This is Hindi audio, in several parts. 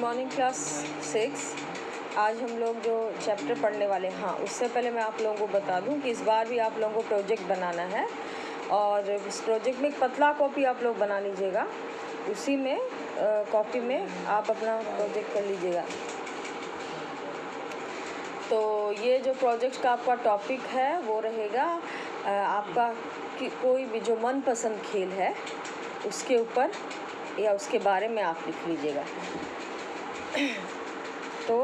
Morning class 6। आज हम लोग जो चैप्टर पढ़ने वाले हैं, हाँ उससे पहले मैं आप लोगों को बता दूं कि इस बार भी आप लोगों को प्रोजेक्ट बनाना है और इस प्रोजेक्ट में एक पतला कॉपी आप लोग बना लीजिएगा। उसी में कॉपी में आप अपना प्रोजेक्ट कर लीजिएगा। तो ये जो प्रोजेक्ट का आपका टॉपिक है वो रहेगा आपका कि कोई भी जो मनपसंद खेल है उसके ऊपर या उसके बारे में आप लिख लीजिएगा। तो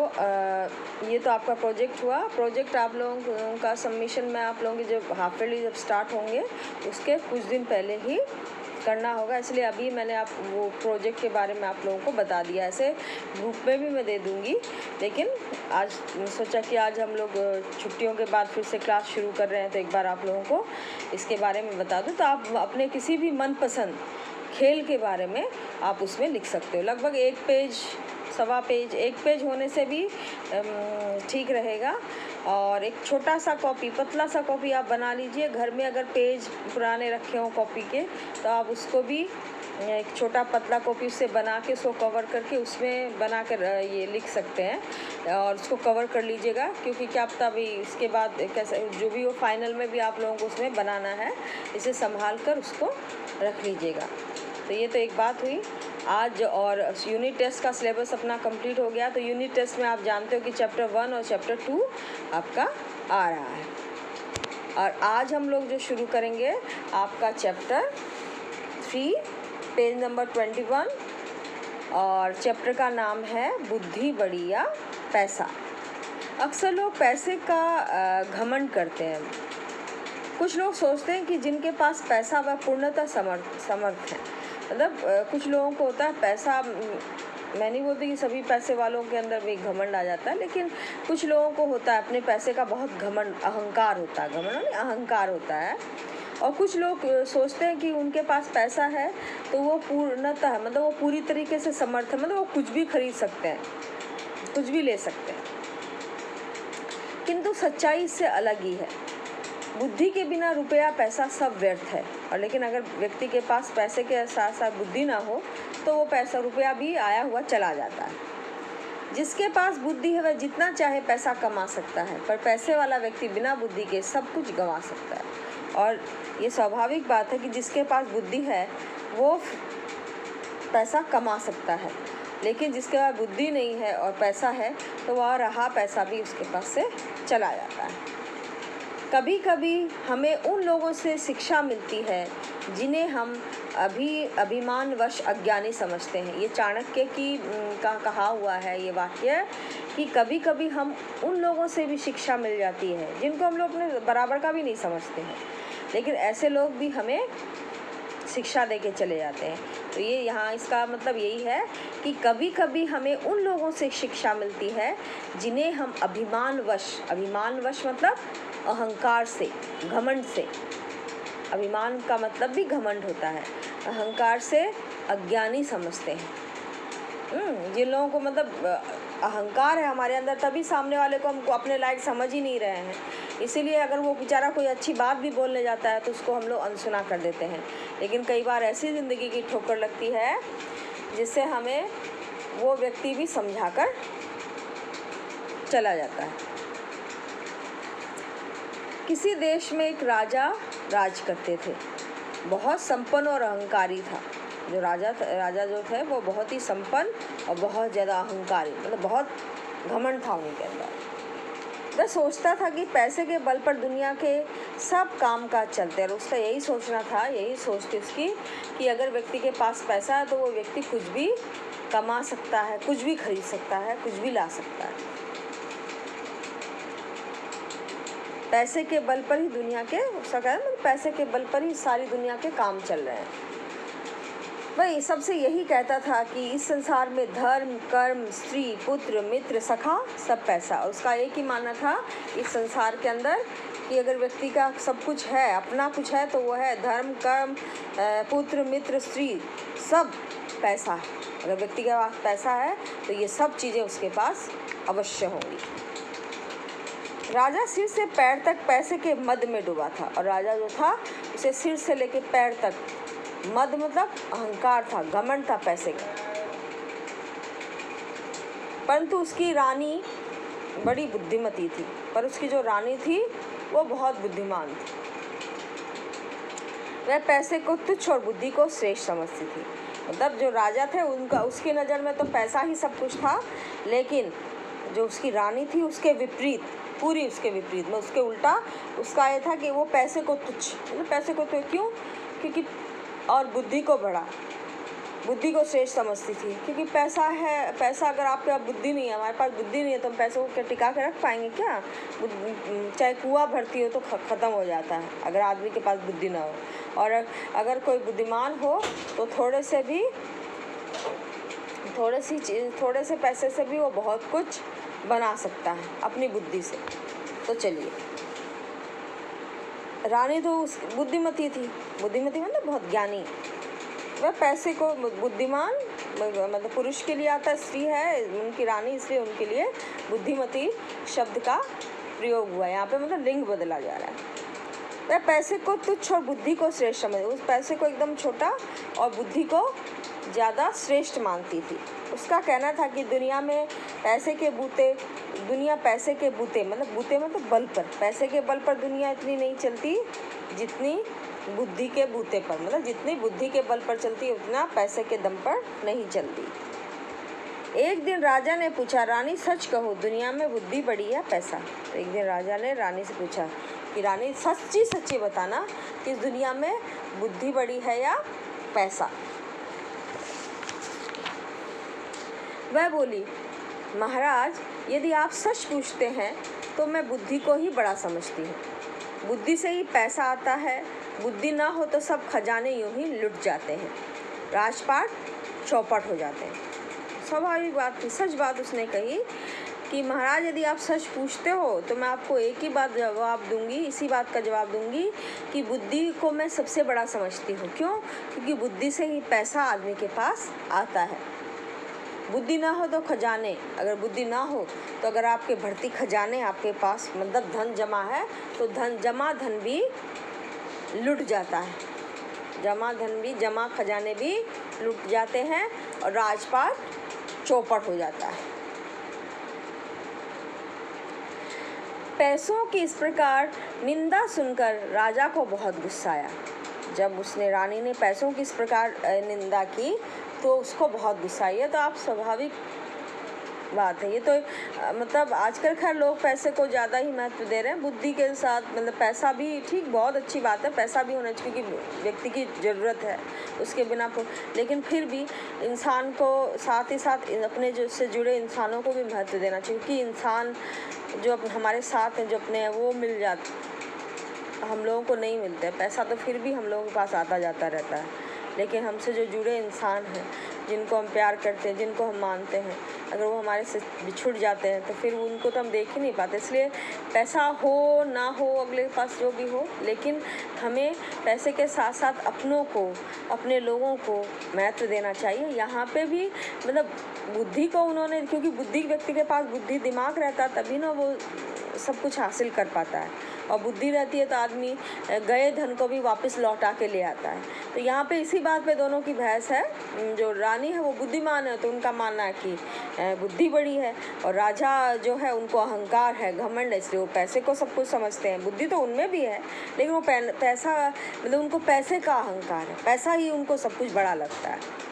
ये तो आपका प्रोजेक्ट हुआ। प्रोजेक्ट आप लोगों का सबमिशन में आप लोगों की जब हाफ ईयरली जब स्टार्ट होंगे उसके कुछ दिन पहले ही करना होगा, इसलिए अभी मैंने आप वो प्रोजेक्ट के बारे में आप लोगों को बता दिया। ऐसे ग्रुप में भी मैं दे दूँगी, लेकिन आज सोचा कि आज हम लोग छुट्टियों के बाद फिर से क्लास शुरू कर रहे हैं तो एक बार आप लोगों को इसके बारे में बता दूँ। तो आप अपने किसी भी मनपसंद खेल के बारे में आप उसमें लिख सकते हो। लगभग 1 पेज, सवा पेज, 1 पेज होने से भी ठीक रहेगा। और एक छोटा सा कॉपी, पतला सा कॉपी आप बना लीजिए। घर में अगर पेज पुराने रखे हों कॉपी के तो आप उसको भी एक छोटा पतला कॉपी उससे बना के उसको कवर करके उसमें बना कर ये लिख सकते हैं और उसको कवर कर लीजिएगा, क्योंकि क्या पता भी इसके बाद कैसे जो भी हो फाइनल में भी आप लोगों को उसमें बनाना है, इसे संभाल कर उसको रख लीजिएगा। तो ये तो एक बात हुई आज। और यूनिट टेस्ट का सिलेबस अपना कंप्लीट हो गया। तो यूनिट टेस्ट में आप जानते हो कि चैप्टर 1 और चैप्टर 2 आपका आ रहा है। और आज हम लोग जो शुरू करेंगे आपका चैप्टर 3 पेज नंबर 21 और चैप्टर का नाम है बुद्धि बड़ी या पैसा। अक्सर लोग पैसे का घमंड करते हैं। कुछ लोग सोचते हैं कि जिनके पास पैसा वह पूर्णतः समर्थ है। मतलब कुछ लोगों को होता है पैसा, मैं नहीं बोलती कि सभी पैसे वालों के अंदर भी घमंड आ जाता है, लेकिन कुछ लोगों को होता है अपने पैसे का बहुत घमंड, अहंकार होता है। घमंड नहीं, अहंकार होता है। और कुछ लोग सोचते हैं कि उनके पास पैसा है तो वो पूर्णतः, मतलब वो पूरी तरीके से समर्थ है, मतलब वो कुछ भी खरीद सकते हैं, कुछ भी ले सकते हैं। किंतु सच्चाई इससे अलग ही है। बुद्धि के बिना रुपया पैसा सब व्यर्थ है। और लेकिन अगर व्यक्ति के पास पैसे के साथ साथ बुद्धि ना हो तो वो पैसा, रुपया भी आया हुआ चला जाता है। जिसके पास बुद्धि है वह जितना चाहे पैसा कमा सकता है, पर पैसे वाला व्यक्ति बिना बुद्धि के सब कुछ गंवा सकता है। और ये स्वाभाविक बात है कि जिसके पास बुद्धि है वो पैसा कमा सकता है, लेकिन जिसके पास बुद्धि नहीं है और पैसा है तो वह रहा पैसा भी उसके पास से चला जाता है। कभी कभी हमें उन लोगों से शिक्षा मिलती है जिन्हें हम अभिमानवश अज्ञानी समझते हैं। ये चाणक्य की का कहा हुआ है ये वाक्य कि कभी कभी हम उन लोगों से भी शिक्षा मिल जाती है जिनको हम लोग अपने बराबर का भी नहीं समझते हैं, लेकिन ऐसे लोग भी हमें शिक्षा दे के चले जाते हैं। तो ये यहाँ इसका मतलब यही है कि कभी कभी हमें उन लोगों से शिक्षा मिलती है जिन्हें हम अभिमानवश मतलब अहंकार से, घमंड से, अभिमान का मतलब भी घमंड होता है, अहंकार से अज्ञानी समझते हैं। जिन लोगों को मतलब अहंकार है हमारे अंदर, तभी सामने वाले को हमको अपने लायक समझ ही नहीं रहे हैं। इसीलिए अगर वो बेचारा कोई अच्छी बात भी बोलने जाता है तो उसको हम लोग अनसुना कर देते हैं। लेकिन कई बार ऐसी ज़िंदगी की ठोकर लगती है जिससे हमें वो व्यक्ति भी समझा कर चला जाता है। किसी देश में एक राजा राज करते थे। बहुत संपन्न और अहंकारी था। जो राजा जो थे वो बहुत ही संपन्न और बहुत ज़्यादा अहंकारी, मतलब बहुत घमंड था उनके अंदर। वह सोचता था कि पैसे के बल पर दुनिया के सब काम काज चलते हैं। और उसका यही सोचना था, यही सोच थी उसकी कि अगर व्यक्ति के पास पैसा है तो वो व्यक्ति कुछ भी कमा सकता है, कुछ भी खरीद सकता है, कुछ भी ला सकता है। पैसे के बल पर ही दुनिया के, उसका कहना है पैसे के बल पर ही सारी दुनिया के काम चल रहे हैं। वही सबसे यही कहता था कि इस संसार में धर्म, कर्म, स्त्री, पुत्र, मित्र, सखा सब पैसा। और उसका एक ही मानना था इस संसार के अंदर कि अगर व्यक्ति का सब कुछ है, अपना कुछ है तो वो है धर्म, कर्म, पुत्र, मित्र, स्त्री, सब पैसा है। अगर व्यक्ति के पास पैसा है तो ये सब चीज़ें उसके पास अवश्य होंगी। राजा सिर से पैर तक पैसे के मद में डूबा था। और राजा जो था उसे सिर से लेकर पैर तक, मद मतलब अहंकार था, घमंड था पैसे का। परंतु उसकी रानी बड़ी बुद्धिमती थी, पर उसकी जो रानी थी वो बहुत बुद्धिमान थी। वह पैसे को तुच्छ और बुद्धि को श्रेष्ठ समझती थी। मतलब जो राजा थे उनका, उसकी नज़र में तो पैसा ही सब कुछ था, लेकिन जो उसकी रानी थी उसके विपरीत, पूरी उसके विपरीत में, उसके उल्टा उसका ये था कि वो पैसे को तुच्छ, मतलब पैसे को तो क्यों, क्योंकि और बुद्धि को बड़ा, बुद्धि को श्रेष्ठ समझती थी। क्योंकि पैसा है, पैसा अगर आपके पास बुद्धि नहीं है, हमारे पास बुद्धि नहीं है, तो हम पैसों को क्या टिका के रख पाएंगे क्या? चाहे कुआं भरती हो तो ख़त्म हो जाता है अगर आदमी के पास बुद्धि ना हो। और अगर कोई बुद्धिमान हो तो थोड़े से पैसे से भी वो बहुत कुछ बना सकता है अपनी बुद्धि से। तो चलिए, रानी तो बुद्धिमती थी, बुद्धिमती मतलब बहुत ज्ञानी। वह पैसे को बुद्धिमान मतलब पुरुष के लिए आता, स्त्री है उनकी रानी, इसलिए उनके लिए बुद्धिमती शब्द का प्रयोग हुआ है यहाँ पे, मतलब लिंग बदला जा रहा है। वह पैसे को तुच्छ और बुद्धि को श्रेष्ठ समझ, उस पैसे को एकदम छोटा और बुद्धि को ज़्यादा श्रेष्ठ मानती थी। उसका कहना था कि दुनिया में पैसे के बूते मतलब बूते मतलब बल पर, पैसे के बल पर दुनिया इतनी नहीं चलती जितनी बुद्धि के बूते पर, मतलब जितनी बुद्धि के बल पर चलती है उतना पैसे के दम पर नहीं चलती। एक दिन राजा ने पूछा, रानी सच कहो दुनिया में बुद्धि बड़ी या पैसा? तो एक दिन राजा ने रानी से पूछा कि रानी सच्ची बताना कि इस दुनिया में बुद्धि बड़ी है या पैसा? वह बोली, महाराज यदि आप सच पूछते हैं तो मैं बुद्धि को ही बड़ा समझती हूँ। बुद्धि से ही पैसा आता है, बुद्धि ना हो तो सब खजाने यूं ही लुट जाते हैं, राजपाट चौपट हो जाते हैं। स्वाभाविक बात थी, सच बात उसने कही कि महाराज यदि आप सच पूछते हो तो मैं आपको एक ही बात जवाब दूंगी, इसी बात का जवाब दूंगी कि बुद्धि को मैं सबसे बड़ा समझती हूँ। क्यों? क्योंकि बुद्धि से ही पैसा आदमी के पास आता है। बुद्धि ना हो तो खजाने, अगर बुद्धि ना हो तो अगर आपके भर्ती खजाने आपके पास मतलब धन जमा है तो धन भी लुट जाता है, जमा खजाने भी लुट जाते हैं और राजपाट चौपट हो जाता है। पैसों की इस प्रकार निंदा सुनकर राजा को बहुत गुस्सा आया। जब उसने रानी ने पैसों की इस प्रकार निंदा की तो उसको बहुत गुस्सा आया। तो आप स्वाभाविक बात है ये तो, मतलब आजकल खैर लोग पैसे को ज़्यादा ही महत्व दे रहे हैं बुद्धि के साथ। मतलब पैसा भी ठीक, बहुत अच्छी बात है, पैसा भी होना चाहिए क्योंकि व्यक्ति की ज़रूरत है उसके बिना, लेकिन फिर भी इंसान को साथ ही साथ अपने जो से जुड़े इंसानों को भी महत्व देना चाहिए। क्योंकि इंसान जो हमारे साथ हैं, जो अपने हैं, वो मिल जाते, हम लोगों को नहीं मिलते। पैसा तो फिर भी हम लोगों के पास आता जाता रहता है, लेकिन हमसे जो जुड़े इंसान हैं, जिनको हम प्यार करते हैं, जिनको हम मानते हैं, अगर वो हमारे से बिछुड़ जाते हैं तो फिर उनको तो हम देख ही नहीं पाते। इसलिए पैसा हो ना हो अगले के पास जो भी हो, लेकिन हमें पैसे के साथ साथ अपनों को, अपने लोगों को महत्व देना चाहिए। यहाँ पे भी मतलब बुद्धि को उन्होंने, क्योंकि बुद्धि व्यक्ति के पास बुद्धि दिमाग रहता है तभी ना वो सब कुछ हासिल कर पाता है, और बुद्धि रहती है तो आदमी गए धन को भी वापस लौटा के ले आता है। तो यहाँ पे इसी बात पे दोनों की बहस है। जो रानी है वो बुद्धिमान है तो उनका मानना है कि बुद्धि बड़ी है, और राजा जो है उनको अहंकार है, घमंड है, इसलिए वो पैसे को सब कुछ समझते हैं। बुद्धि तो उनमें भी है लेकिन वो पैसा मतलब उनको पैसे का अहंकार है, पैसा ही उनको सब कुछ बड़ा लगता है।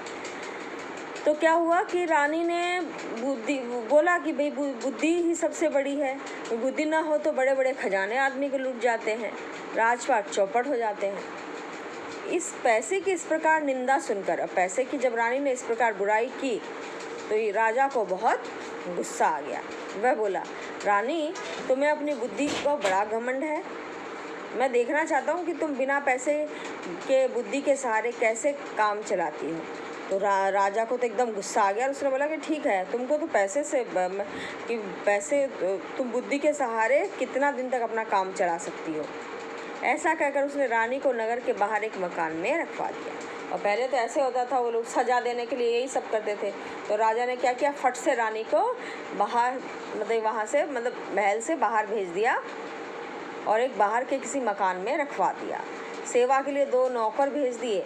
तो क्या हुआ कि रानी ने बोला कि भाई बुद्धि ही सबसे बड़ी है, बुद्धि ना हो तो बड़े बड़े खजाने आदमी के लूट जाते हैं, राजपाट चौपट हो जाते हैं। इस पैसे की इस प्रकार निंदा सुनकर, अब पैसे की जब रानी ने इस प्रकार बुराई की तो ये राजा को बहुत गुस्सा आ गया। वह बोला, रानी तुम्हें अपनी बुद्धि को बड़ा घमंड है, मैं देखना चाहता हूँ कि तुम बिना पैसे के बुद्धि के सहारे कैसे काम चलाती हो। तो राजा को तो एकदम गुस्सा आ गया और उसने बोला कि ठीक है, तुमको तो तुम बुद्धि के सहारे कितना दिन तक अपना काम चला सकती हो। ऐसा कहकर उसने रानी को नगर के बाहर एक मकान में रखवा दिया। और पहले तो ऐसे होता था, वो लोग सजा देने के लिए यही सब करते थे। तो राजा ने क्या किया, फट से रानी को बाहर मतलब वहाँ से मतलब महल से बाहर भेज दिया और एक बाहर के किसी मकान में रखवा दिया। सेवा के लिए 2 नौकर भेज दिए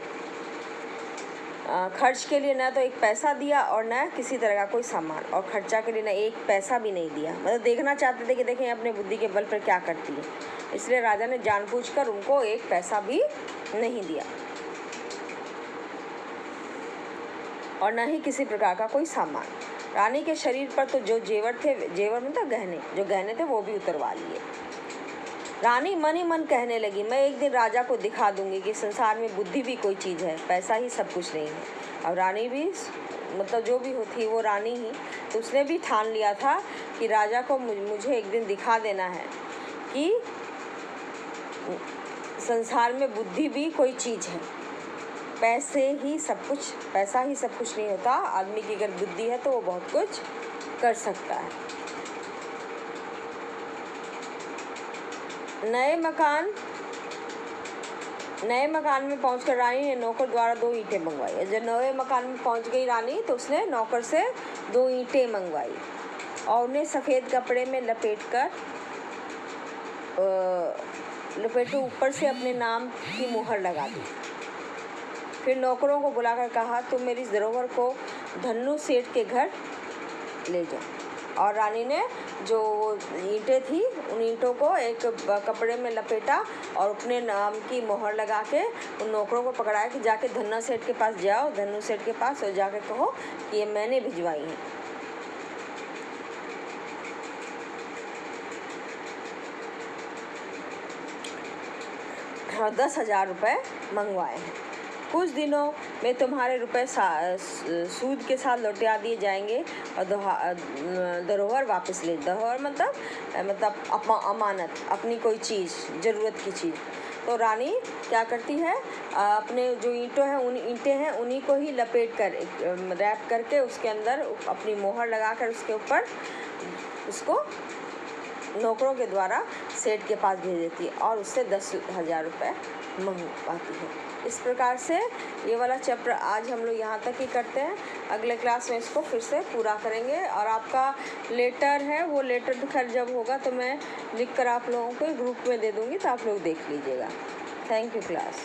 खर्च के लिए ना तो एक पैसा दिया और ना किसी तरह का कोई सामान, और खर्चा के लिए ना एक पैसा भी नहीं दिया। मतलब देखना चाहते थे कि देखें अपने बुद्धि के बल पर क्या करती है, इसलिए राजा ने जानबूझकर उनको एक पैसा भी नहीं दिया और ना ही किसी प्रकार का कोई सामान। रानी के शरीर पर तो जो जेवर थे, जेवर मतलब गहने, जो गहने थे वो भी उतरवा लिए। रानी मन ही मन कहने लगी, मैं एक दिन राजा को दिखा दूंगी कि संसार में बुद्धि भी कोई चीज़ है, पैसा ही सब कुछ नहीं है। अब रानी भी मतलब जो भी होती वो रानी ही, तो उसने भी ठान लिया था कि राजा को मुझे एक दिन दिखा देना है कि संसार में बुद्धि भी कोई चीज़ है, पैसा ही सब कुछ नहीं होता। आदमी की अगर बुद्धि है तो वो बहुत कुछ कर सकता है। नए मकान में पहुंचकर रानी ने नौकर द्वारा 2 ईंटें मंगवाई। जब नए मकान में पहुंच गई रानी तो उसने नौकर से 2 ईंटें मंगवाई और उन्हें सफ़ेद कपड़े में लपेटे ऊपर से अपने नाम की मुहर लगा दी। फिर नौकरों को बुलाकर कहा, तुम मेरी धरोहर को धन्नू सेठ के घर ले जाओ। और रानी ने जो ईंटें थी उन ईंटों को एक कपड़े में लपेटा और अपने नाम की मोहर लगा के उन नौकरों को पकड़ाया कि जाके धन्ना सेठ के पास जाओ, धन्नू सेठ के पास, और जाके कहो कि ये मैंने भिजवाई हैं। और 10,000 रुपये मंगवाए हैं। कुछ दिनों में तुम्हारे रुपए सूद के साथ लौटा दिए जाएंगे और धरोहर वापस ले। धरोहर मतलब अमानत, अपनी कोई चीज़, ज़रूरत की चीज़। तो रानी क्या करती है, अपने जो ईंटें हैं उन्हीं को ही लपेट कर रैप करके उसके अंदर अपनी मोहर लगाकर उसके ऊपर उसको नौकरों के द्वारा सेठ के पास भेज देती है और उससे 10,000 रुपये मंगवाती है। इस प्रकार से ये वाला चैप्टर आज हम लोग यहाँ तक ही करते हैं। अगले क्लास में इसको फिर से पूरा करेंगे। और आपका लेटर है, वो लेटर खैर जब होगा तो मैं लिख कर आप लोगों को ग्रुप में दे दूँगी, तो आप लोग देख लीजिएगा। Thank you class.